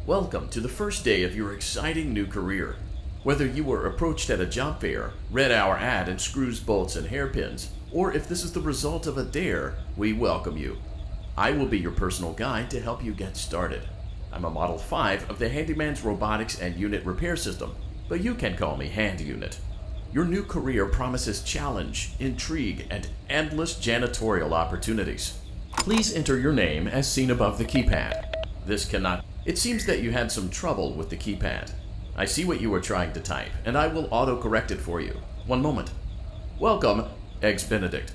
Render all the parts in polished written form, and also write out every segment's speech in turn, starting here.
Welcome to the first day of your exciting new career. Whether you were approached at a job fair, read our ad in screws, bolts, and hairpins, or if this is the result of a dare, we welcome you. I will be your personal guide to help you get started. I'm a Model 5 of the Handyman's Robotics and Unit Repair System, but you can call me Hand Unit. Your new career promises challenge, intrigue, and endless janitorial opportunities. Please enter your name as seen above the keypad. It seems that you had some trouble with the keypad. I see what you were trying to type, and I will auto-correct it for you. One moment. Welcome, Eggs Benedict.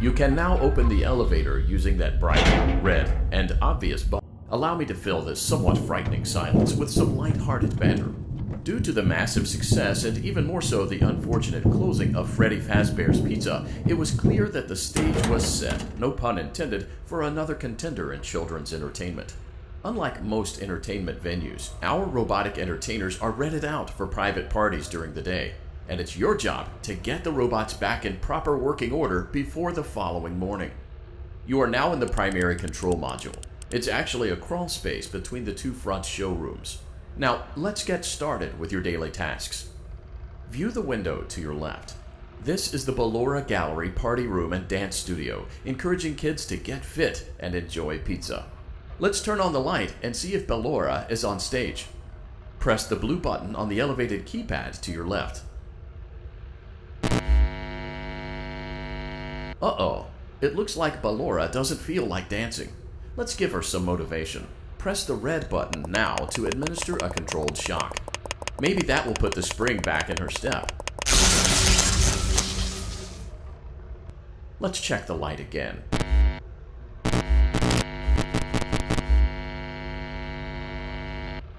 You can now open the elevator using that bright, red, and obvious button. Allow me to fill this somewhat frightening silence with some light-hearted banter. Due to the massive success, and even more so the unfortunate closing of Freddy Fazbear's Pizza, it was clear that the stage was set, no pun intended, for another contender in children's entertainment. Unlike most entertainment venues, our robotic entertainers are rented out for private parties during the day. And it's your job to get the robots back in proper working order before the following morning. You are now in the primary control module. It's actually a crawl space between the two front showrooms. Now, let's get started with your daily tasks. View the window to your left. This is the Ballora Gallery Party Room and Dance Studio, encouraging kids to get fit and enjoy pizza. Let's turn on the light and see if Ballora is on stage. Press the blue button on the elevated keypad to your left. Uh-oh, it looks like Ballora doesn't feel like dancing. Let's give her some motivation. Press the red button now to administer a controlled shock. Maybe that will put the spring back in her step. Let's check the light again.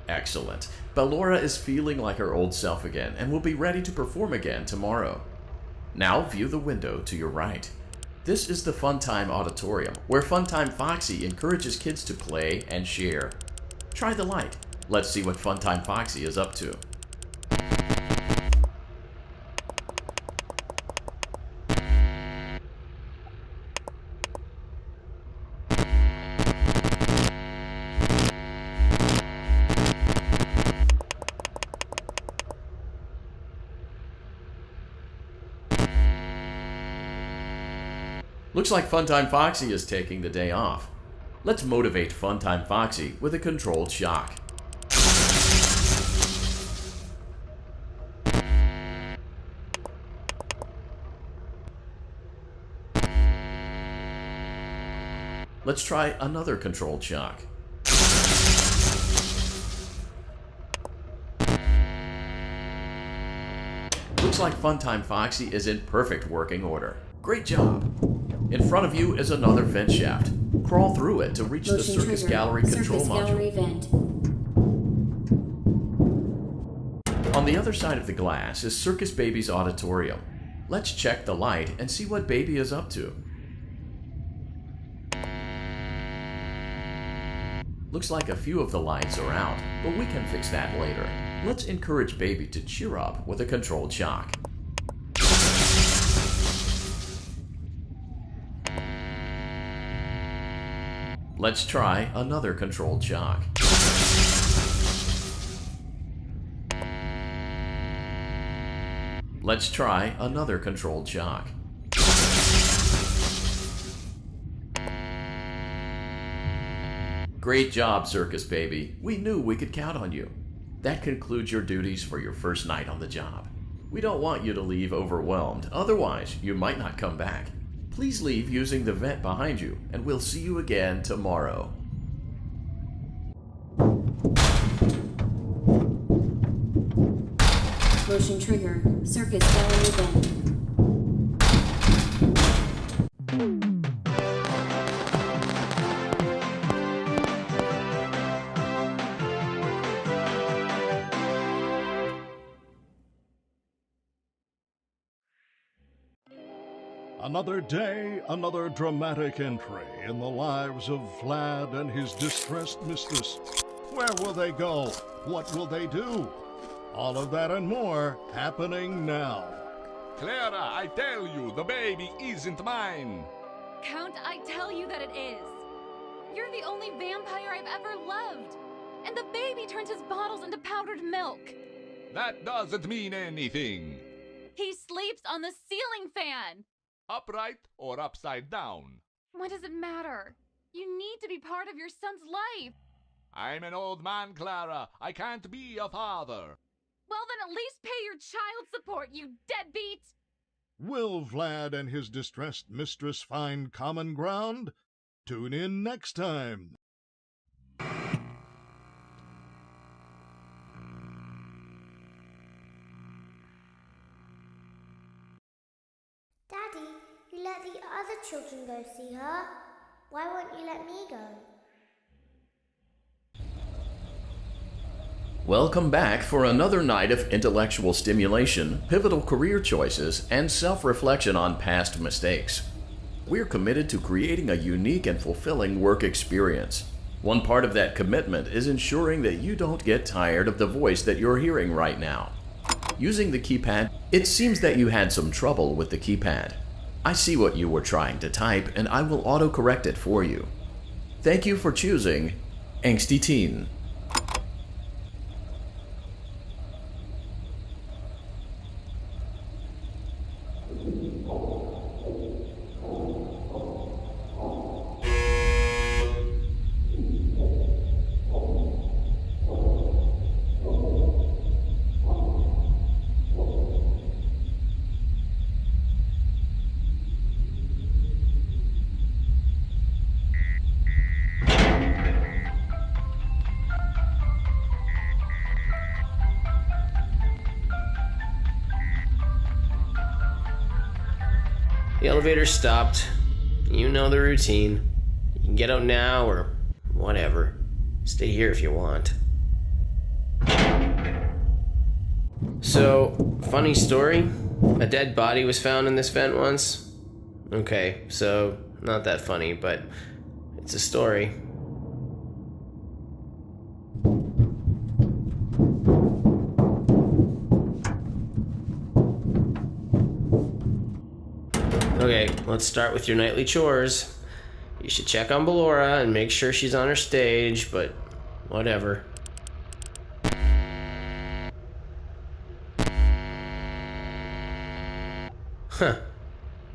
Excellent. Ballora is feeling like her old self again and will be ready to perform again tomorrow. Now view the window to your right. This is the Funtime Auditorium, where Funtime Foxy encourages kids to play and share. Try the light. Let's see what Funtime Foxy is up to. Looks like Funtime Foxy is taking the day off. Let's motivate Funtime Foxy with a controlled shock. Let's try another controlled shock. Looks like Funtime Foxy is in perfect working order. Great job! In front of you is another vent shaft. Crawl through it to reach the Circus Gallery control module. On the other side of the glass is Circus Baby's auditorium. Let's check the light and see what Baby is up to. Looks like a few of the lights are out, but we can fix that later. Let's encourage Baby to cheer up with a controlled shock. Let's try another controlled shock. Let's try another controlled shock. Great job, Circus Baby. We knew we could count on you. That concludes your duties for your first night on the job. We don't want you to leave overwhelmed, otherwise you might not come back. Please leave using the vent behind you, and we'll see you again tomorrow. Motion trigger. Circus Gallery vent. Another day, another dramatic entry in the lives of Vlad and his distressed mistress. Where will they go? What will they do? All of that and more happening now. Clara, I tell you, the baby isn't mine. Count, I tell you that it is. You're the only vampire I've ever loved. And the baby turns his bottles into powdered milk. That doesn't mean anything. He sleeps on the ceiling fan. Upright or upside down? What does it matter? You need to be part of your son's life. I'm an old man, Clara. I can't be a father. Well, then at least pay your child support, you deadbeat! Will Vlad and his distressed mistress find common ground? Tune in next time. Daddy, you let the other children go see her. Why won't you let me go? Welcome back for another night of intellectual stimulation, pivotal career choices, and self-reflection on past mistakes. We're committed to creating a unique and fulfilling work experience. One part of that commitment is ensuring that you don't get tired of the voice that you're hearing right now. Using the keypad, it seems that you had some trouble with the keypad. I see what you were trying to type, and I will autocorrect it for you. Thank you for choosing Angsty Teen. The elevator stopped. You know the routine. You can get out now or whatever. Stay here if you want. So, funny story. A dead body was found in this vent once. Okay, so not that funny, but it's a story. Okay, let's start with your nightly chores. You should check on Ballora and make sure she's on her stage, but whatever. Huh.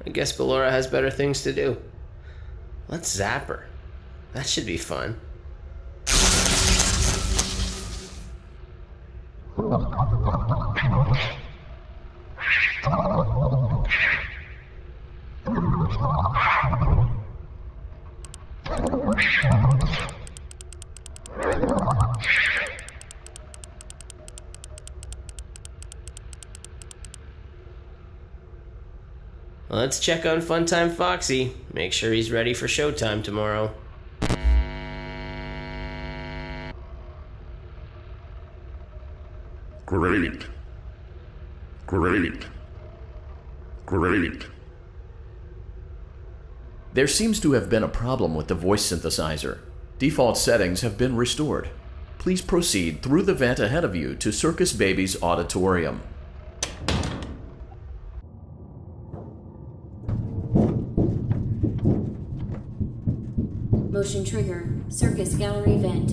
I guess Ballora has better things to do. Let's zap her. That should be fun. Let's check on Funtime Foxy. Make sure he's ready for showtime tomorrow. Great. Great. Great. There seems to have been a problem with the voice synthesizer. Default settings have been restored. Please proceed through the vent ahead of you to Circus Baby's auditorium. Motion trigger. Circus gallery vent.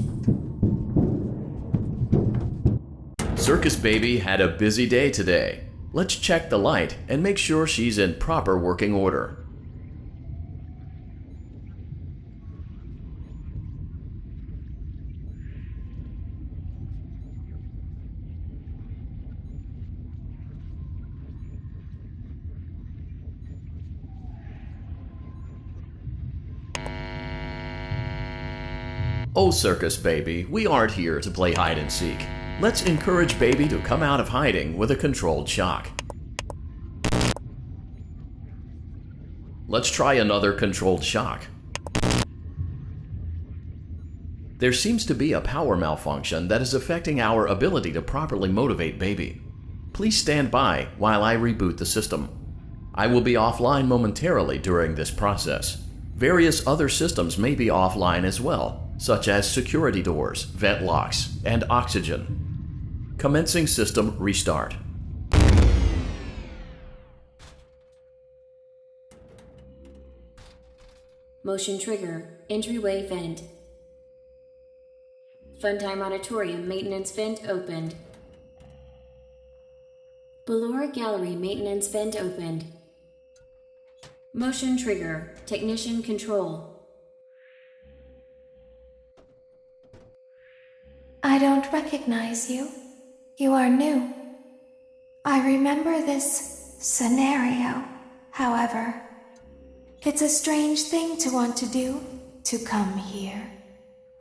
Circus Baby had a busy day today. Let's check the light and make sure she's in proper working order. Oh, Circus Baby, we aren't here to play hide and seek. Let's encourage Baby to come out of hiding with a controlled shock. Let's try another controlled shock. There seems to be a power malfunction that is affecting our ability to properly motivate Baby. Please stand by while I reboot the system. I will be offline momentarily during this process. Various other systems may be offline as well, such as security doors, vent locks, and oxygen. Commencing system restart. Motion trigger. Entryway vent. Funtime Auditorium maintenance vent opened. Ballora Gallery maintenance vent opened. Motion trigger. Technician control. I don't recognize you. You are new. I remember this scenario, however. It's a strange thing to want to do, to come here.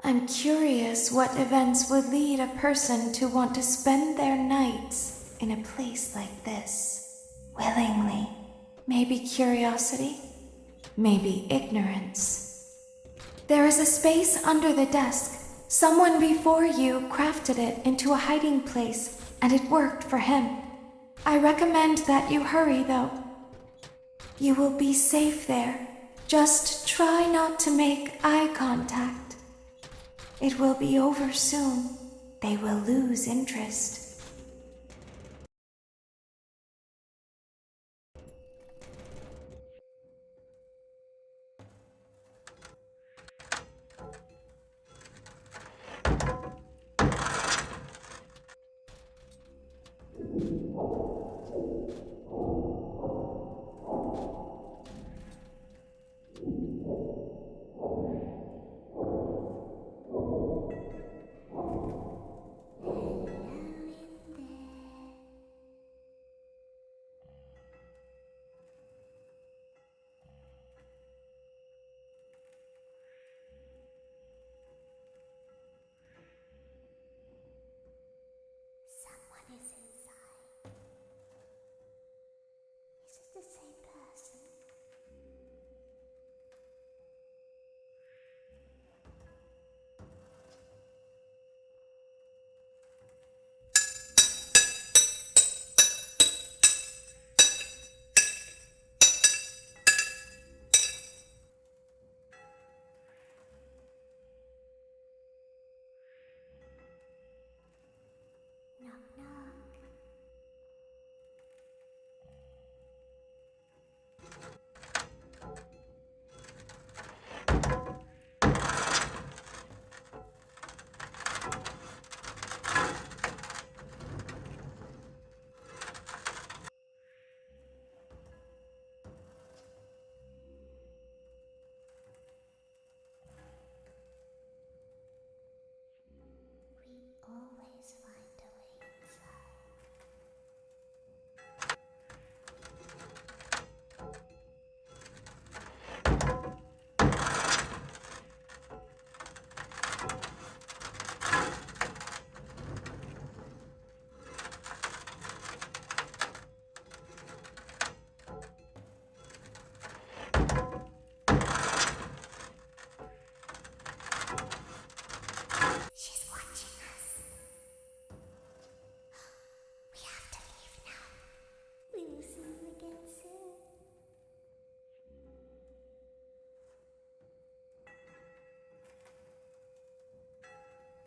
I'm curious what events would lead a person to want to spend their nights in a place like this. Willingly. Maybe curiosity, maybe ignorance. There is a space under the desk. Someone before you crafted it into a hiding place, and it worked for him. I recommend that you hurry, though. You will be safe there. Just try not to make eye contact. It will be over soon. They will lose interest.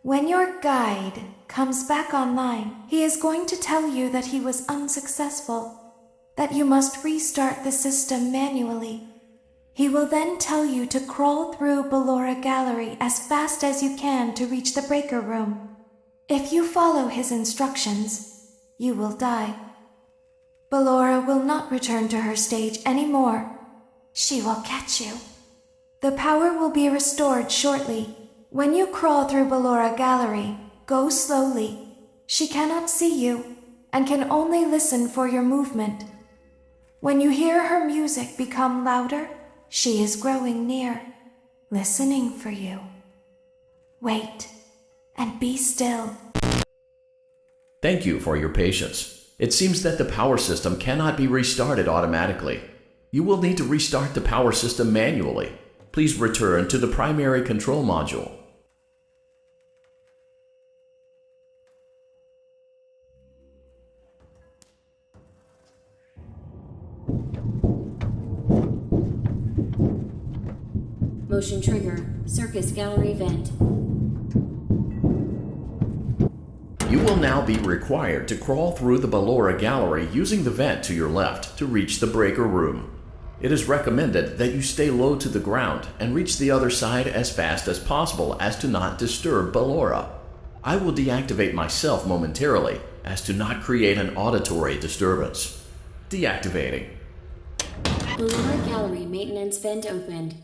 When your guide comes back online, he is going to tell you that he was unsuccessful, that you must restart the system manually. He will then tell you to crawl through Ballora Gallery as fast as you can to reach the breaker room. If you follow his instructions, you will die. Ballora will not return to her stage anymore. She will catch you. The power will be restored shortly. When you crawl through Ballora Gallery, go slowly. She cannot see you and can only listen for your movement. When you hear her music become louder, she is growing near, listening for you. Wait and be still. Thank you for your patience. It seems that the power system cannot be restarted automatically. You will need to restart the power system manually. Please return to the primary control module. Motion trigger. Circus gallery vent. You will now be required to crawl through the Ballora gallery using the vent to your left to reach the breaker room. It is recommended that you stay low to the ground and reach the other side as fast as possible as to not disturb Ballora. I will deactivate myself momentarily as to not create an auditory disturbance. Deactivating. Ballora gallery maintenance vent opened.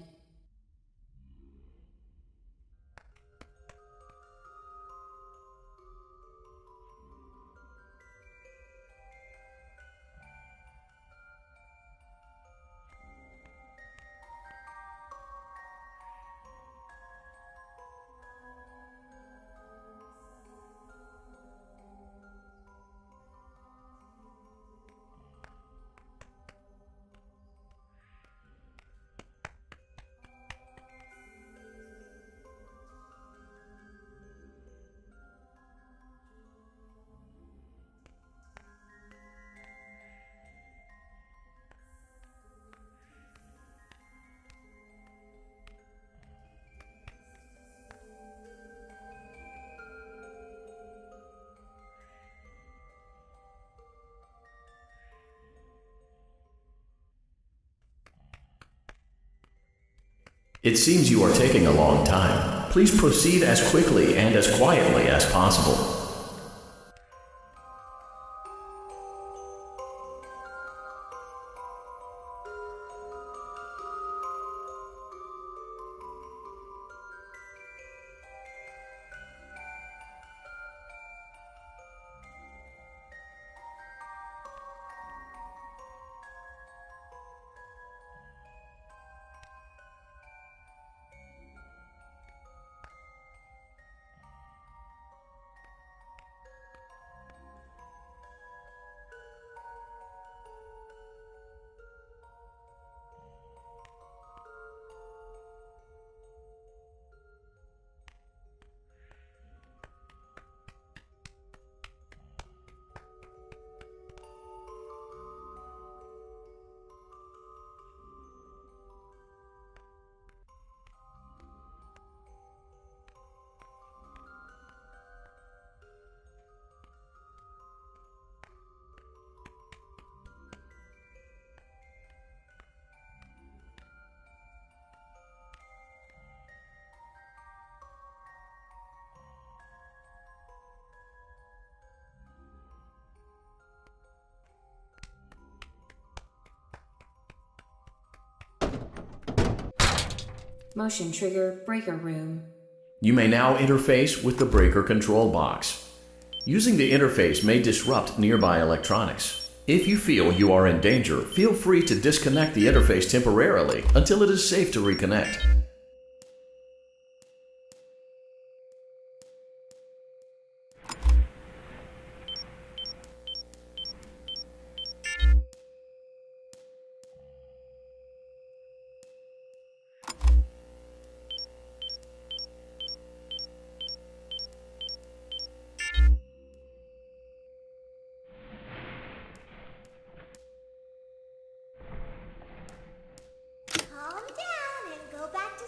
It seems you are taking a long time. Please proceed as quickly and as quietly as possible. Motion trigger breaker room. You may now interface with the breaker control box. Using the interface may disrupt nearby electronics. If you feel you are in danger, feel free to disconnect the interface temporarily until it is safe to reconnect. Calm down and go back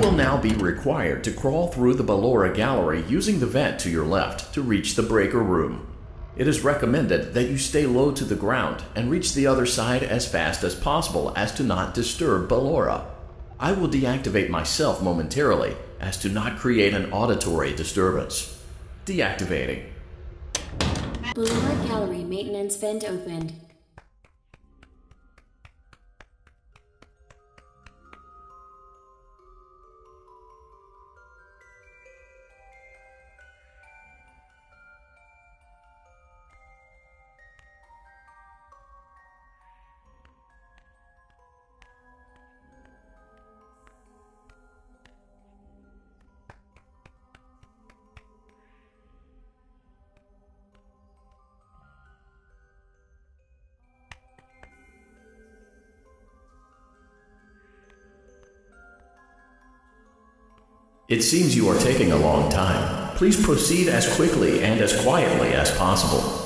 will now be required to crawl through the Ballora gallery using the vent to your left to reach the breaker room. It is recommended that you stay low to the ground and reach the other side as fast as possible as to not disturb Ballora. I will deactivate myself momentarily as to not create an auditory disturbance. Deactivating. Ballora gallery maintenance vent opened. It seems you are taking a long time. Please proceed as quickly and as quietly as possible.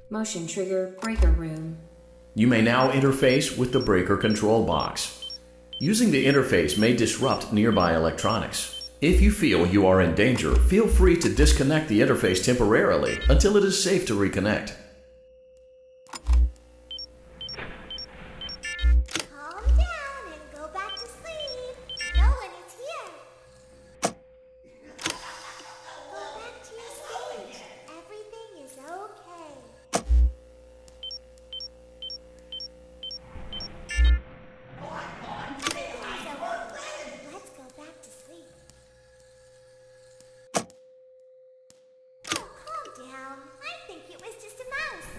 Motion trigger breaker room. You may now interface with the breaker control box. Using the interface may disrupt nearby electronics. If you feel you are in danger, feel free to disconnect the interface temporarily until it is safe to reconnect. Calm down and go back to sleep. No one is here. Go back to your stage. Everything is okay. Let's go back to sleep. Oh, calm down. I think it was just a mouse.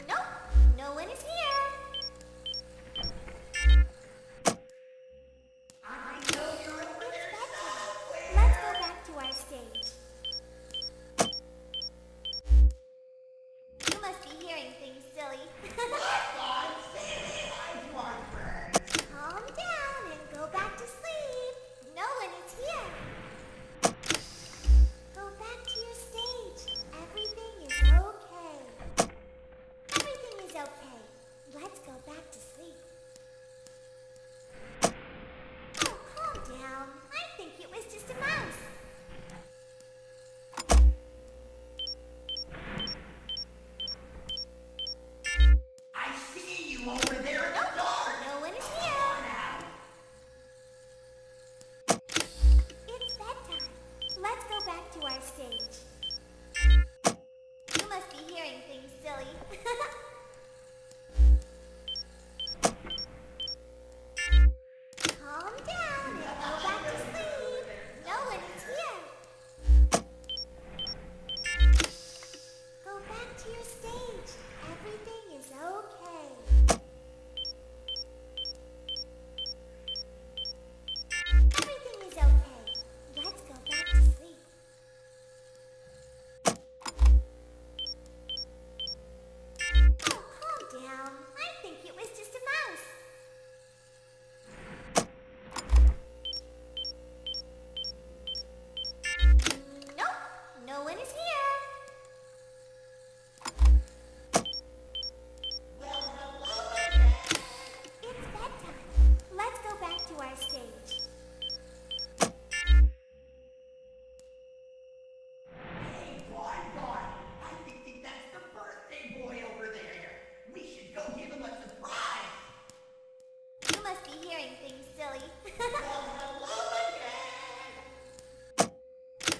Nope, no one is here. I know you're over there. Let's go back to our stage. You must be hearing things, silly. Calm down and go back to sleep. No one is here. Go back to your stage. Everything is okay. Everything is okay. Let's go back to sleep. Oh, calm down. I think it was just a mouse. I see you over there at the door. No one is here. It's bedtime. Let's go back to our stage. You must be hearing things, silly. Calm down and go back to sleep. No one is here.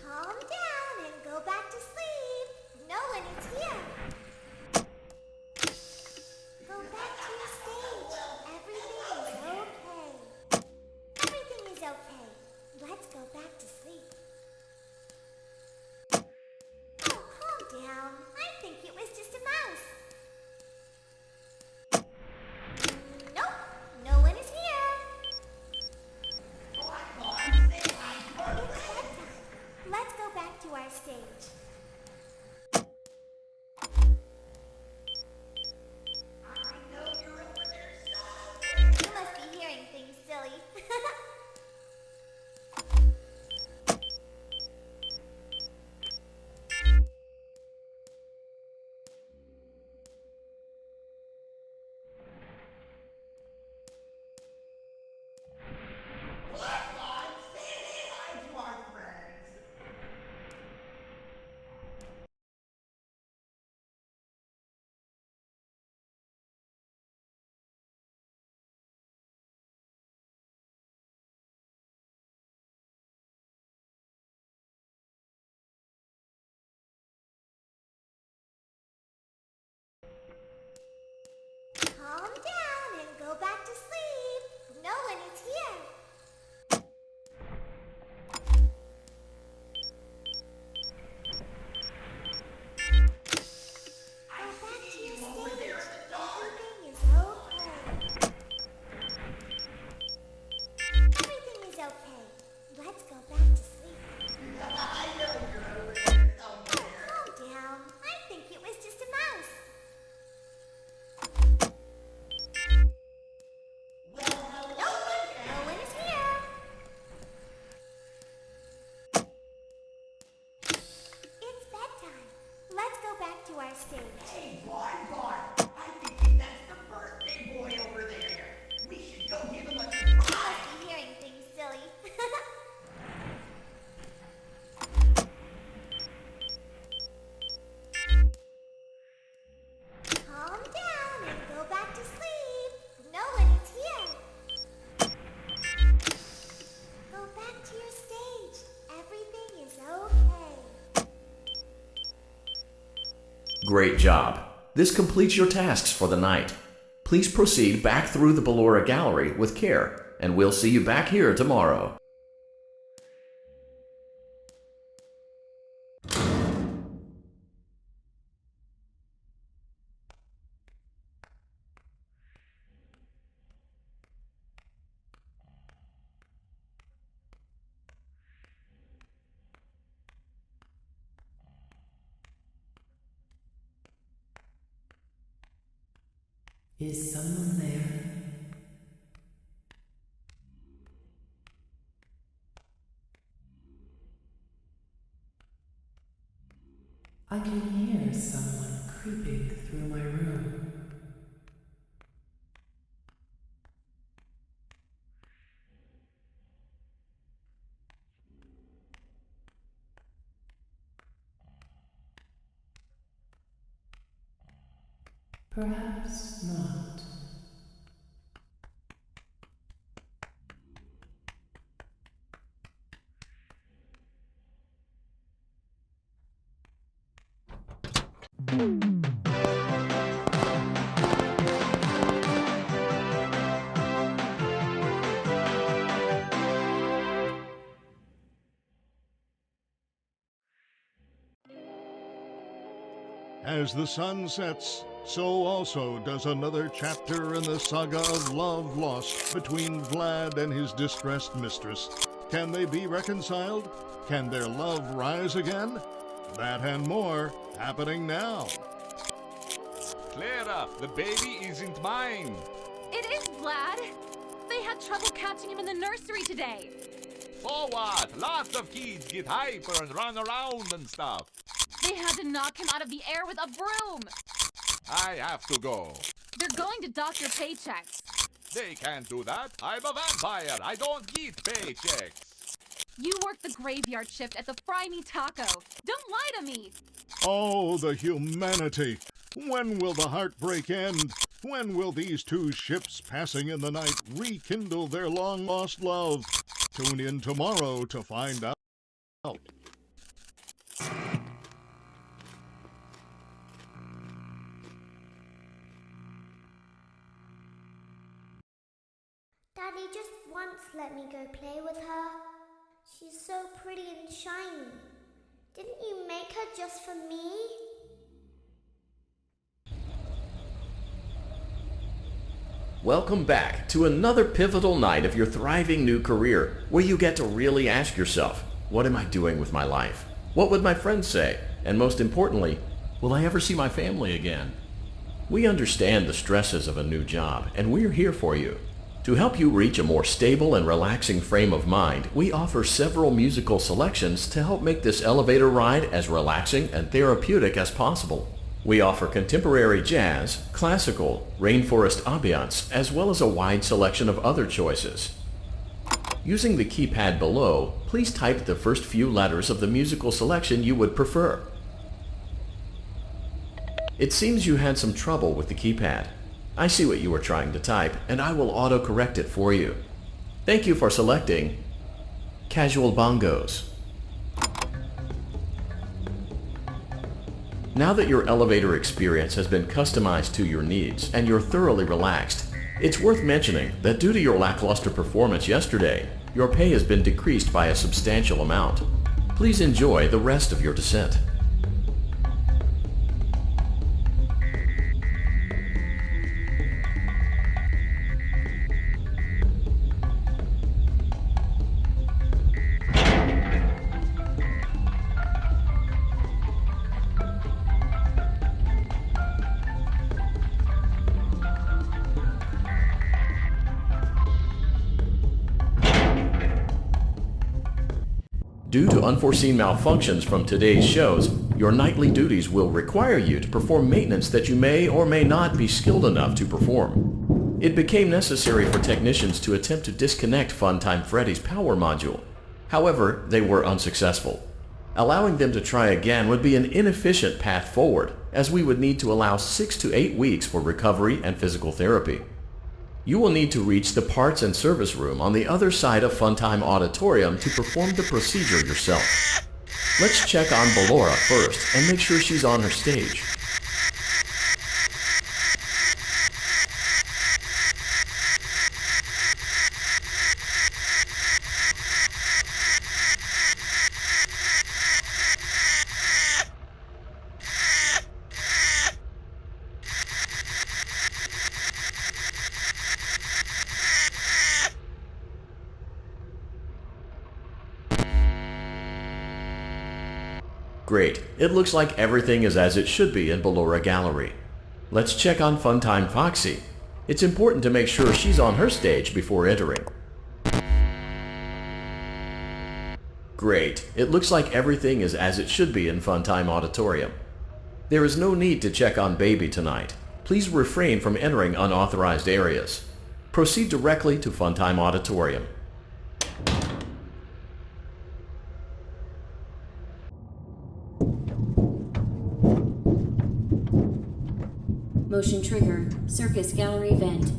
Calm down and go back to sleep. No one is here. Go back to your stage. Everything is okay. Everything is okay. Let's go back to sleep. Oh, calm down. I think it was just a mouse. Nope, no one is here. It's bedtime. Let's go back to our stage. You must be hearing things, silly. Calm down and go back to sleep. No one is here. Go back to your stage. Everything is okay. Everything is okay. Let's go back to sleep. Calm down. I think it was just a mouse. Nope, no one is here. It's bedtime. Let's go back to our stage. Hey, boy, I think that's the birthday boy over there. We should go give him a You surprise. must be hearing things, silly. Calm down and go back to sleep. No one is here. Go back to your stage. Everything is okay. Great job. This completes your tasks for the night. Please proceed back through the Ballora Gallery with care, and we'll see you back here tomorrow. Is someone there? I can hear someone creeping through my room. Perhaps not. As the sun sets, so also does another chapter in the saga of love lost between Vlad and his distressed mistress. Can they be reconciled? Can their love rise again? That and more happening now. Clara, the baby isn't mine. It is, Vlad. They had trouble catching him in the nursery today. So what? Lots of kids get hyper and run around and stuff. They had to knock him out of the air with a broom. I have to go. They're going to dock your paychecks. They can't do that. I'm a vampire. I don't get paychecks. You work the graveyard shift at the Fry Me Taco. Don't lie to me. Oh, the humanity! When will the heartbreak end? When will these two ships passing in the night rekindle their long-lost love? Tune in tomorrow to find out. Daddy just once let me go play with her. She's so pretty and shiny. Didn't you make her just for me? Welcome back to another pivotal night of your thriving new career, where you get to really ask yourself, what am I doing with my life? What would my friends say? And most importantly, will I ever see my family again? We understand the stresses of a new job, and we're here for you. To help you reach a more stable and relaxing frame of mind, we offer several musical selections to help make this elevator ride as relaxing and therapeutic as possible. We offer contemporary jazz, classical, rainforest ambiance, as well as a wide selection of other choices. Using the keypad below, please type the first few letters of the musical selection you would prefer. It seems you had some trouble with the keypad. I see what you were trying to type, and I will auto-correct it for you. Thank you for selecting Casual Bongos. Now that your elevator experience has been customized to your needs and you're thoroughly relaxed, it's worth mentioning that due to your lackluster performance yesterday, your pay has been decreased by a substantial amount. Please enjoy the rest of your descent. Due to unforeseen malfunctions from today's shows, your nightly duties will require you to perform maintenance that you may or may not be skilled enough to perform. It became necessary for technicians to attempt to disconnect Funtime Freddy's power module. However, they were unsuccessful. Allowing them to try again would be an inefficient path forward, as we would need to allow 6 to 8 weeks for recovery and physical therapy. You will need to reach the parts and service room on the other side of Funtime Auditorium to perform the procedure yourself. Let's check on Ballora first and make sure she's on her stage. Great. It looks like everything is as it should be in Ballora Gallery. Let's check on Funtime Foxy. It's important to make sure she's on her stage before entering. Great. It looks like everything is as it should be in Funtime Auditorium. There is no need to check on Baby tonight. Please refrain from entering unauthorized areas. Proceed directly to Funtime Auditorium. Motion trigger. Circus gallery vent.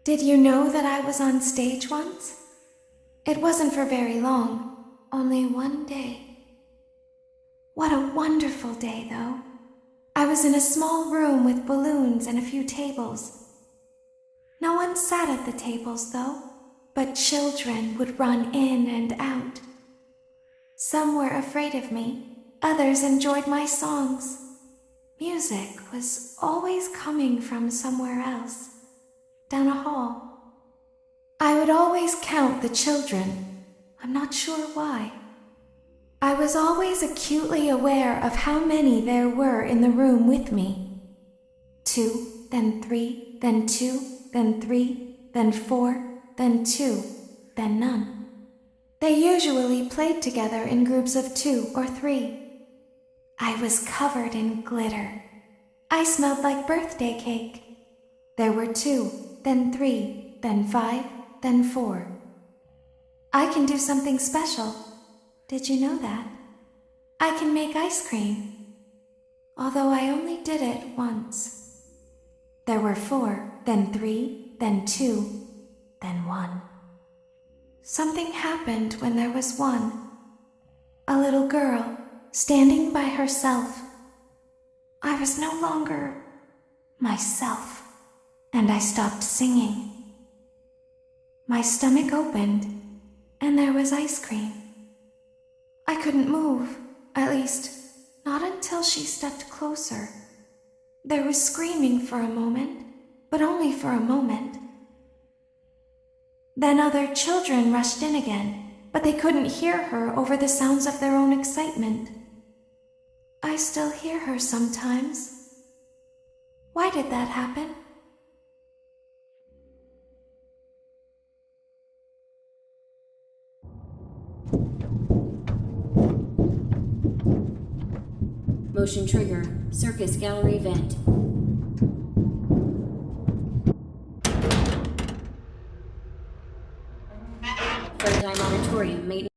Did you know that I was on stage once? It wasn't for very long, only one day. What a wonderful day, though. I was in a small room with balloons and a few tables. No one sat at the tables, though, but children would run in and out. Some were afraid of me, others enjoyed my songs. Music was always coming from somewhere else, down a hall. I would always count the children. I'm not sure why. I was always acutely aware of how many there were in the room with me. 2, then 3, then 2, then 3, then 4, then 2, then none. They usually played together in groups of 2 or 3. I was covered in glitter. I smelled like birthday cake. There were 2, then 3, then 5, then 4. I can do something special. Did you know that? I can make ice cream. Although I only did it once. There were 4, then 3, then 2, then 1. Something happened when there was 1. A little girl, standing by herself. I was no longer myself, and I stopped singing. My stomach opened, and there was ice cream. I couldn't move, at least, not until she stepped closer. There was screaming for a moment, but only for a moment. Then other children rushed in again, but they couldn't hear her over the sounds of their own excitement. I still hear her sometimes. Why did that happen? Motion trigger. Circus gallery vent. Funtime auditorium maintenance.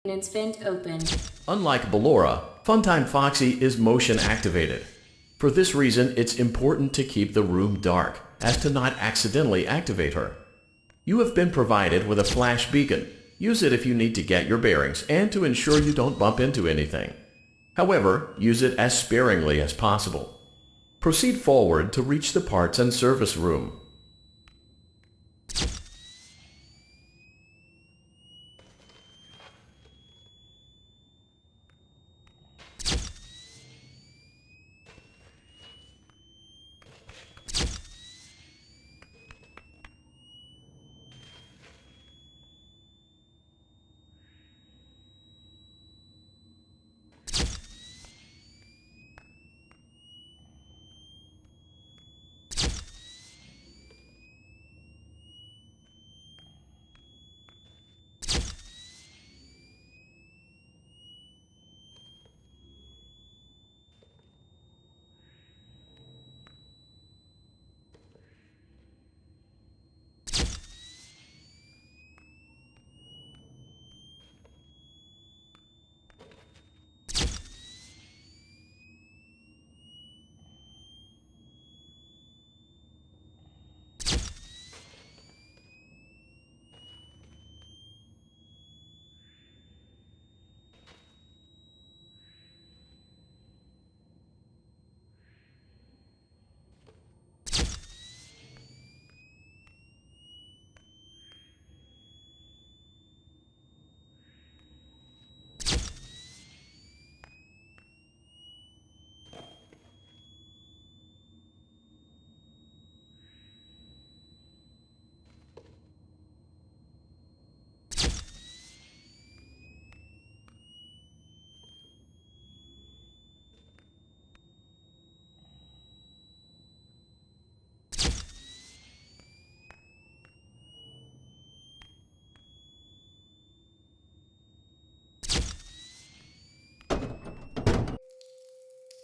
Vent open. Unlike Ballora, Funtime Foxy is motion activated. For this reason, it's important to keep the room dark, as to not accidentally activate her. You have been provided with a flash beacon. Use it if you need to get your bearings and to ensure you don't bump into anything. However, use it as sparingly as possible. Proceed forward to reach the parts and service room.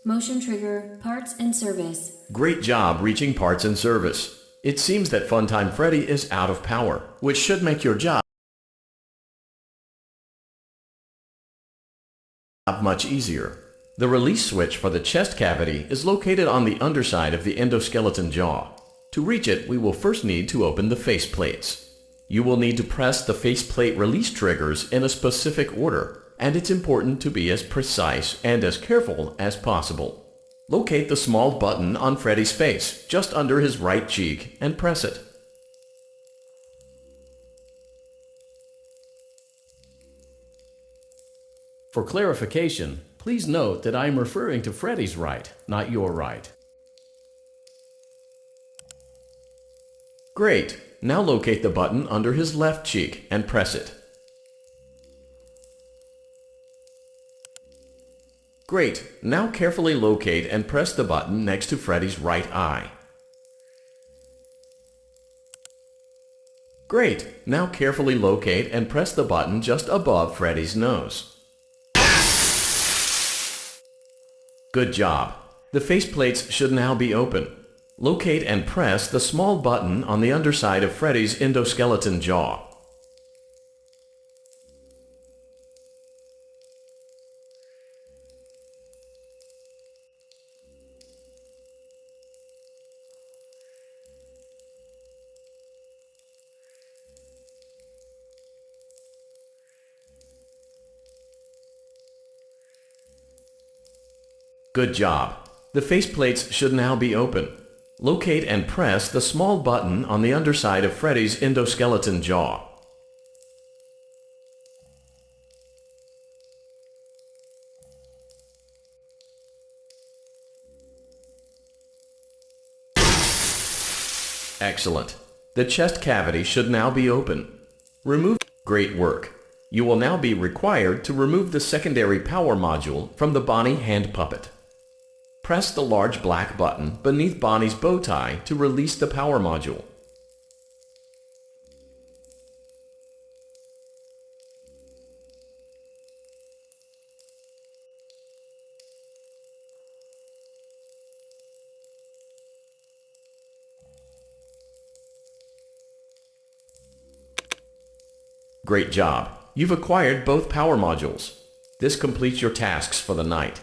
Motion trigger, parts and service. Great job reaching parts and service. It seems that Funtime Freddy is out of power, which should make your job much easier. The release switch for the chest cavity is located on the underside of the endoskeleton jaw. To reach it, we will first need to open the face plates. You will need to press the faceplate release triggers in a specific order, and it's important to be as precise and as careful as possible. Locate the small button on Freddy's face, just under his right cheek, and press it. For clarification, please note that I am referring to Freddy's right, not your right. Great! Now locate the button under his left cheek and press it. Great! Now carefully locate and press the button next to Freddy's right eye. Great! Now carefully locate and press the button just above Freddy's nose. Good job! The faceplates should now be open. Locate and press the small button on the underside of Freddy's endoskeleton jaw. Good job! The faceplates should now be open. Locate and press the small button on the underside of Freddy's endoskeleton jaw. Excellent! The chest cavity should now be open. Remove. Great work! You will now be required to remove the secondary power module from the Bonnie hand puppet. Press the large black button beneath Bonnie's bow tie to release the power module. Great job! You've acquired both power modules. This completes your tasks for the night.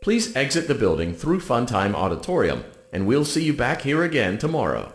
Please exit the building through Funtime Auditorium, and we'll see you back here again tomorrow.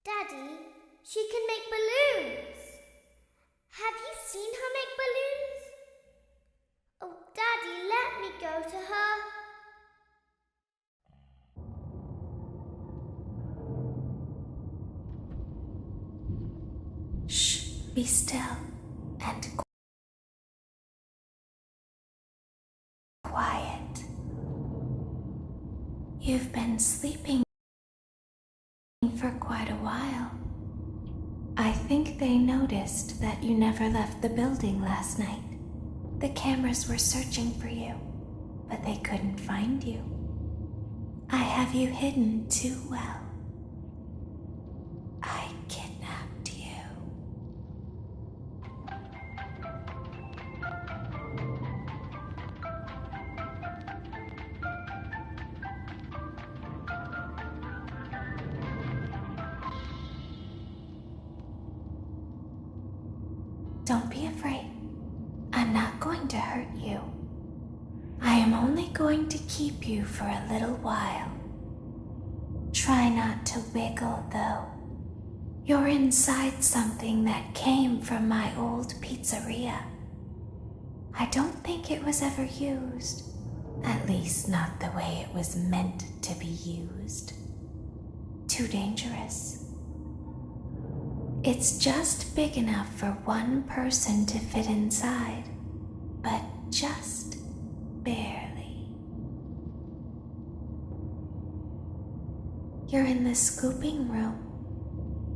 Daddy, she can make balloons. Have you seen her make balloons? Oh, Daddy, let me go to her. Shh, be still and quiet. You've been sleeping for quite a while. I think they noticed that you never left the building last night. The cameras were searching for you, but they couldn't find you. I have you hidden too well. I kidnapped you. Don't be afraid. I'm not going to hurt you. I am only going to keep you for a little while. Try not to wiggle, though. You're inside something that came from my old pizzeria. I don't think it was ever used. At least not the way it was meant to be used. Too dangerous. It's just big enough for one person to fit inside, but just barely. You're in the scooping room.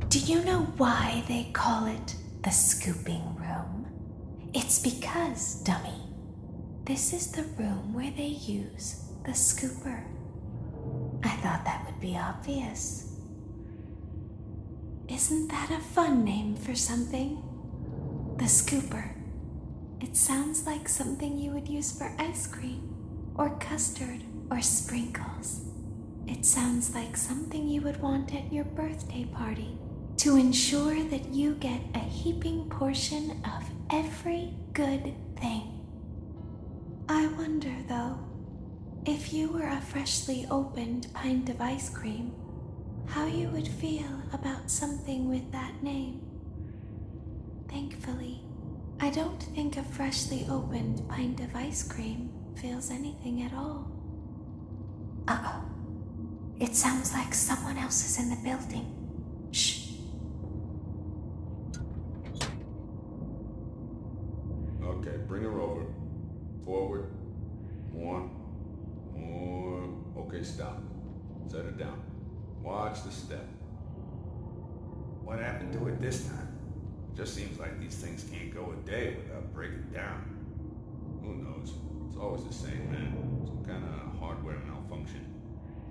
Do you know why they call it the scooping room? It's because, dummy, this is the room where they use the scooper. I thought that would be obvious. Isn't that a fun name for something? The scooper. It sounds like something you would use for ice cream, or custard, or sprinkles. It sounds like something you would want at your birthday party to ensure that you get a heaping portion of every good thing. I wonder, though, if you were a freshly opened pint of ice cream, how you would feel about something with that name. Thankfully, I don't think a freshly opened pint of ice cream feels anything at all. Uh-oh. It sounds like someone else is in the building. Shh. Okay, bring her over. Forward. More. Okay, stop. Set her down. Watch the step. What happened to it this time? It just seems like these things can't go a day without breaking down. Who knows? It's always the same, man. Some kind of hardware malfunction.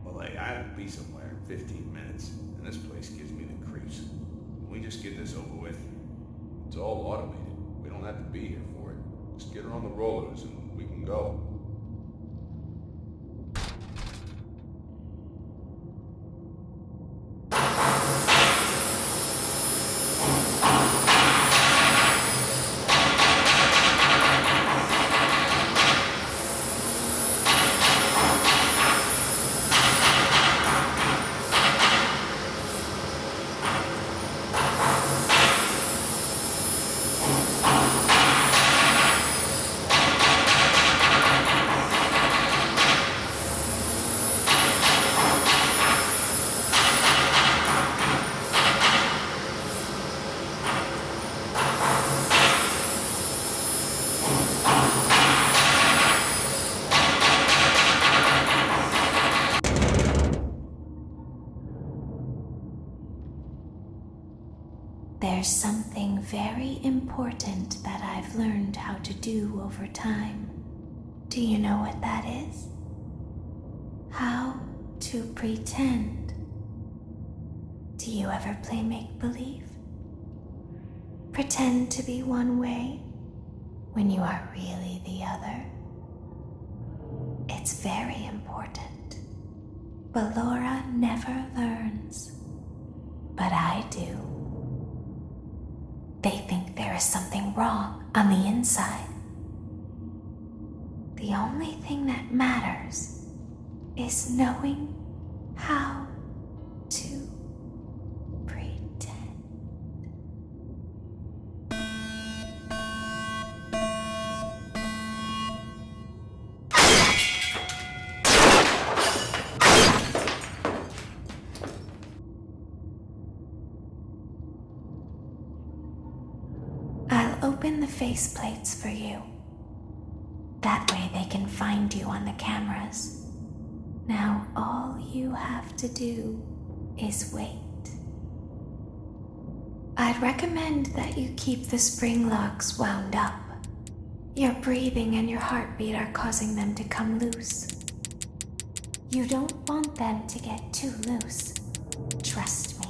Well, hey, I have to be somewhere in 15 minutes, and this place gives me the creeps. Can we just get this over with? It's all automated. We don't have to be here for it. Just get her on the rollers and we can go. There's something very important that I've learned how to do over time. Do you know what that is? How to pretend. Do you ever play make-believe? Pretend to be one way when you are really the other. It's very important. But Laura never learns. But I do. They think there is something wrong on the inside. The only thing that matters is knowing how to pretend. Open the faceplates for you. That way they can find you on the cameras. Now all you have to do is wait. I'd recommend that you keep the spring locks wound up. Your breathing and your heartbeat are causing them to come loose. You don't want them to get too loose. Trust me.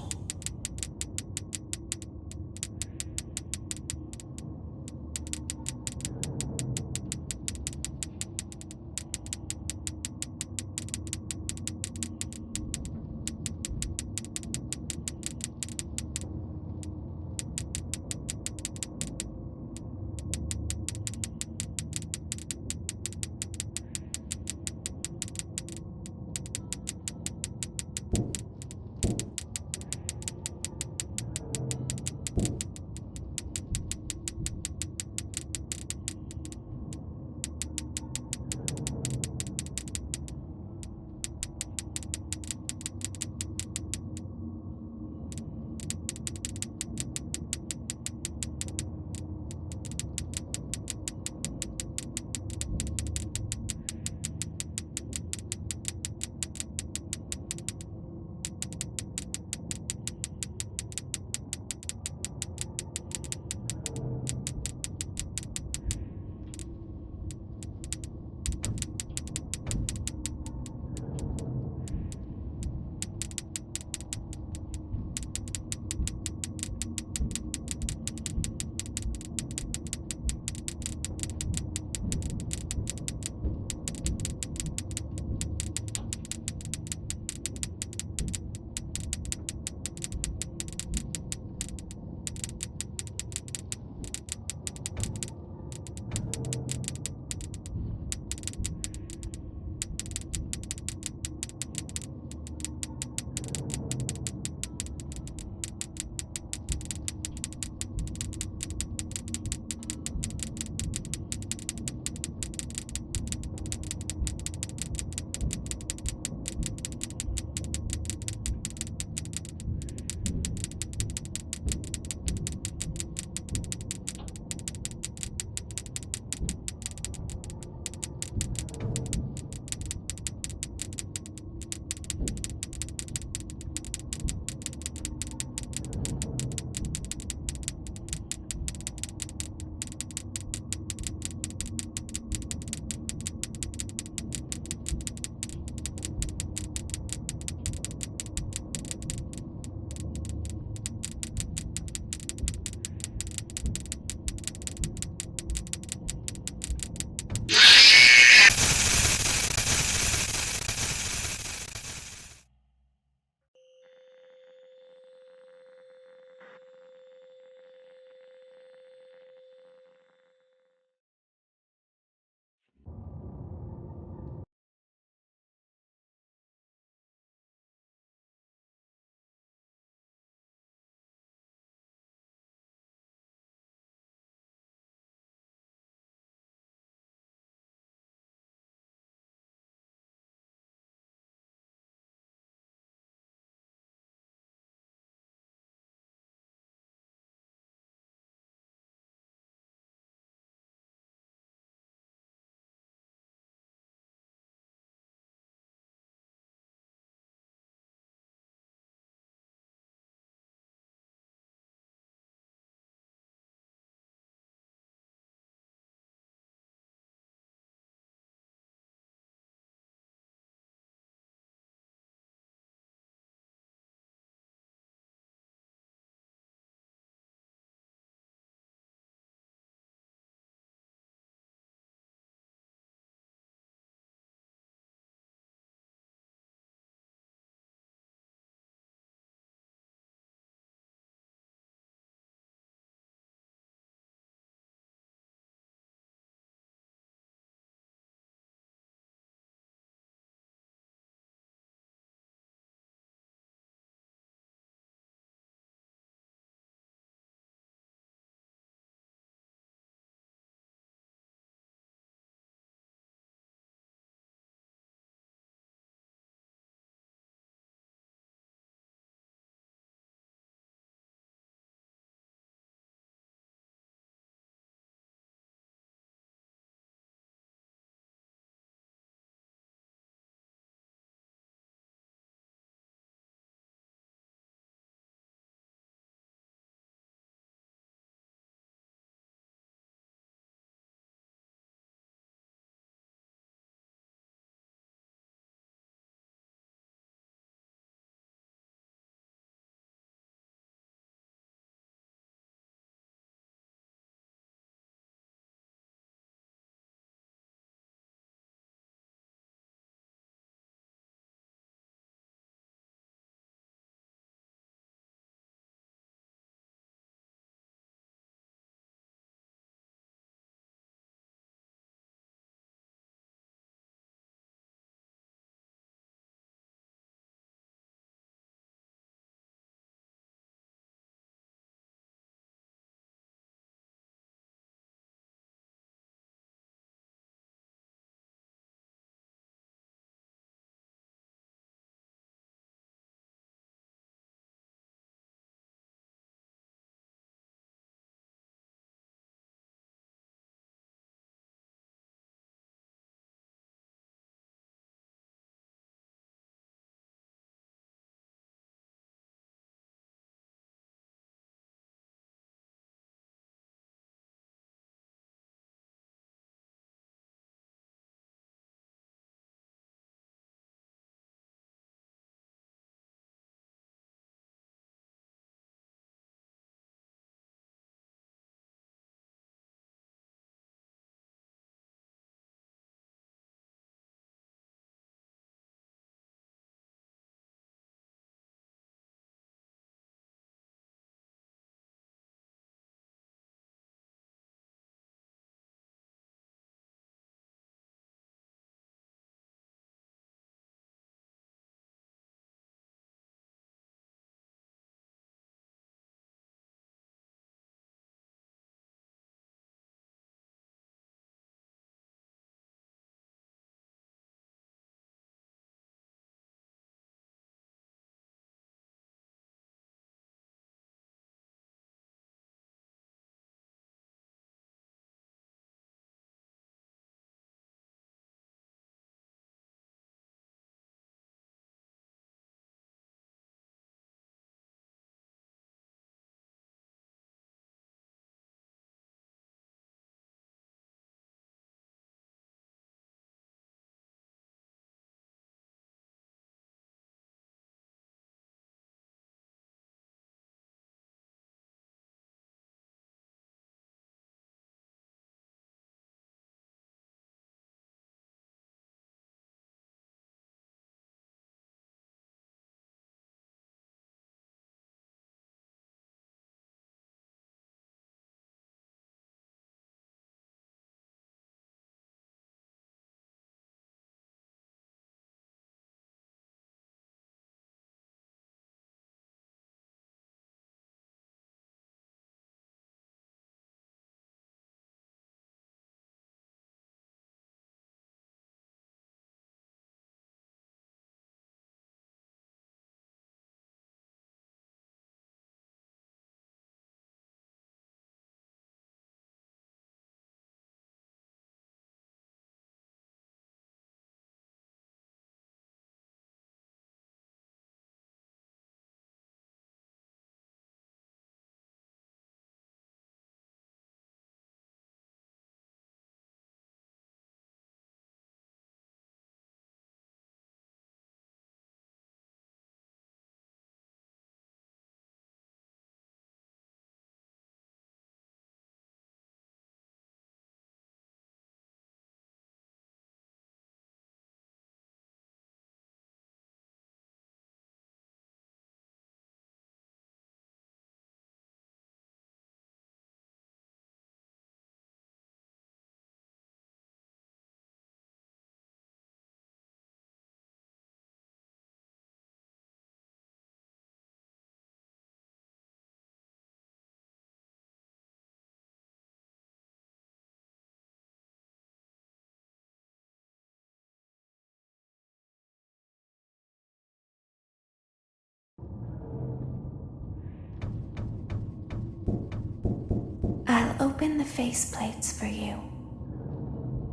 I'll open the faceplates for you.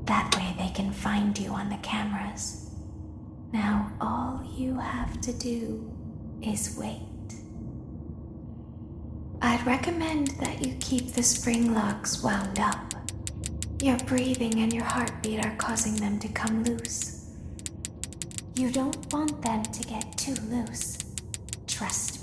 That way they can find you on the cameras. Now all you have to do is wait. I'd recommend that you keep the spring locks wound up. Your breathing and your heartbeat are causing them to come loose. You don't want them to get too loose. Trust me.